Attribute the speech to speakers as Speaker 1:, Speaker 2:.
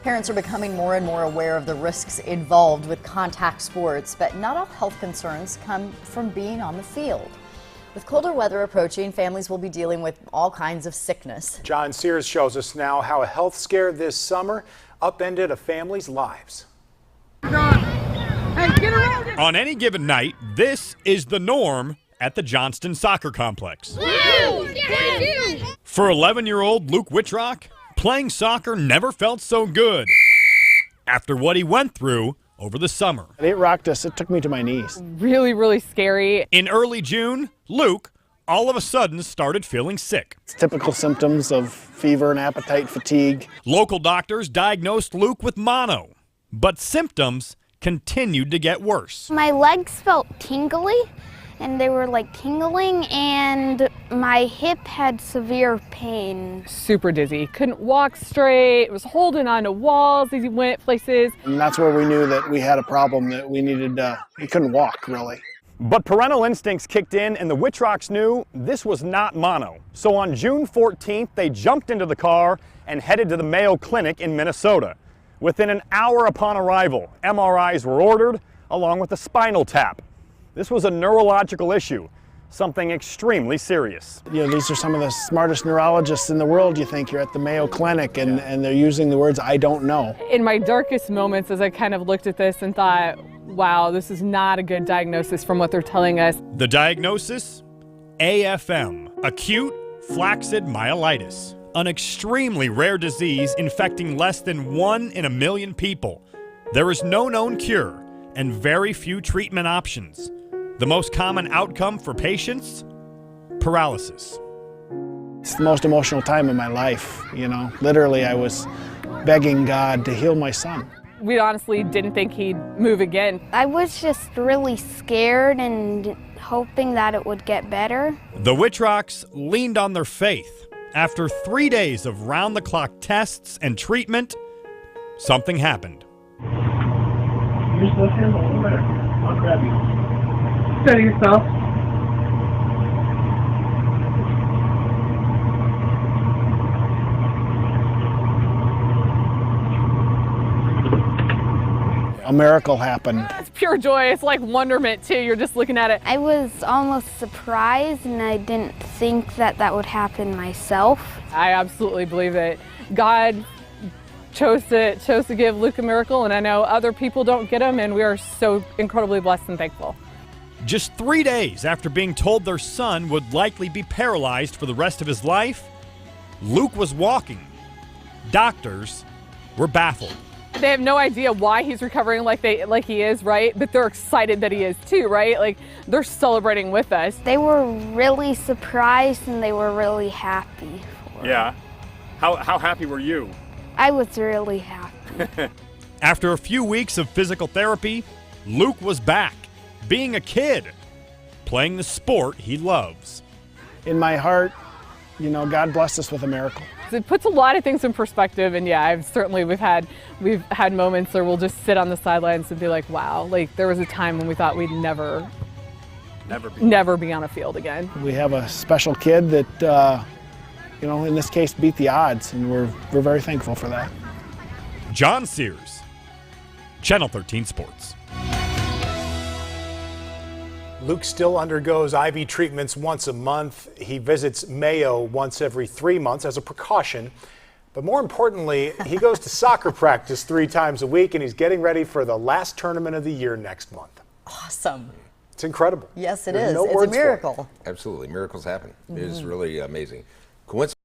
Speaker 1: Parents are becoming more and more aware of the risks involved with contact sports, but not all health concerns come from being on the field. With colder weather approaching, families will be dealing with all kinds of sickness.
Speaker 2: John Sears shows us now how a health scare this summer upended a family's lives.
Speaker 3: Hey, get around it.
Speaker 4: On any given night, this is the norm at the Johnston Soccer Complex. For 11-year-old Luke Wittrock, playing soccer never felt so good after what he went through over the summer.
Speaker 5: It rocked us. It took me to my knees.
Speaker 6: Really, really scary.
Speaker 4: In early June, Luke all of a sudden started feeling sick.
Speaker 5: It's typical symptoms of fever and appetite, fatigue.
Speaker 4: Local doctors diagnosed Luke with mono, but symptoms continued to get worse.
Speaker 7: My legs felt tingly, and they were like tingling, and my hip had severe pain.
Speaker 6: Super dizzy. Couldn't walk straight. Was holding onto walls as he went places.
Speaker 5: And that's where we knew that we had a problem, that we needed, he couldn't walk really.
Speaker 2: But parental instincts kicked in, and the Wittrocks knew this was not mono. So on June 14th, they jumped into the car and headed to the Mayo Clinic in Minnesota. Within an hour upon arrival, MRIs were ordered, along with a spinal tap. This was a neurological issue, something extremely serious.
Speaker 5: You know, these are some of the smartest neurologists in the world, you think. You're at the Mayo Clinic, and they're using the words, "I don't know."
Speaker 6: In my darkest moments, as I kind of looked at this and thought, wow, this is not a good diagnosis from what they're telling us.
Speaker 4: The diagnosis? AFM, Acute Flaccid Myelitis, an extremely rare disease infecting less than 1 in a million people. There is no known cure and very few treatment options. The most common outcome for patients? Paralysis.
Speaker 5: It's the most emotional time of my life, you know. Literally, I was begging God to heal my son.
Speaker 6: We honestly didn't think he'd move again.
Speaker 7: I was just really scared and hoping that it would get better.
Speaker 4: The Wittrocks leaned on their faith. After 3 days of round-the-clock tests and treatment, something happened.
Speaker 3: You're supposed to handle it. I'll grab you. Steady yourself.
Speaker 5: A miracle happened.
Speaker 6: It's pure joy. It's like wonderment, too. You're just looking at it.
Speaker 7: I was almost surprised, and I didn't think that that would happen myself.
Speaker 6: I absolutely believe that God chose to give Luke a miracle, and I know other people don't get them, and we are so incredibly blessed and thankful.
Speaker 4: Just 3 days after being told their son would likely be paralyzed for the rest of his life, Luke was walking. Doctors were baffled.
Speaker 6: They have no idea why he's recovering like he is, right? But they're excited that he is too, right? Like, they're celebrating with us.
Speaker 7: They were really surprised, and they were really happy.
Speaker 2: Yeah. How happy were you?
Speaker 7: I was really happy.
Speaker 4: After a few weeks of physical therapy, Luke was back, being a kid, playing the sport he loves.
Speaker 5: In my heart, you know, God blessed us with a miracle.
Speaker 6: It puts a lot of things in perspective, and yeah, we've had moments where we'll just sit on the sidelines and be like, wow, like there was a time when we thought we'd never be on a field again.
Speaker 5: We have a special kid that, you know, in this case beat the odds, and we're very thankful for that.
Speaker 4: John Sears, Channel 13 Sports.
Speaker 2: Luke still undergoes IV treatments once a month. He visits Mayo once every 3 months as a precaution. But more importantly, he goes to soccer practice 3 times a week, and he's getting ready for the last tournament of the year next month.
Speaker 1: Awesome.
Speaker 2: It's incredible.
Speaker 1: Yes, it
Speaker 2: There's
Speaker 1: is.
Speaker 2: no
Speaker 1: It's a
Speaker 2: words for it.
Speaker 1: miracle.
Speaker 8: Absolutely. Miracles happen. It is really amazing. Coincidence.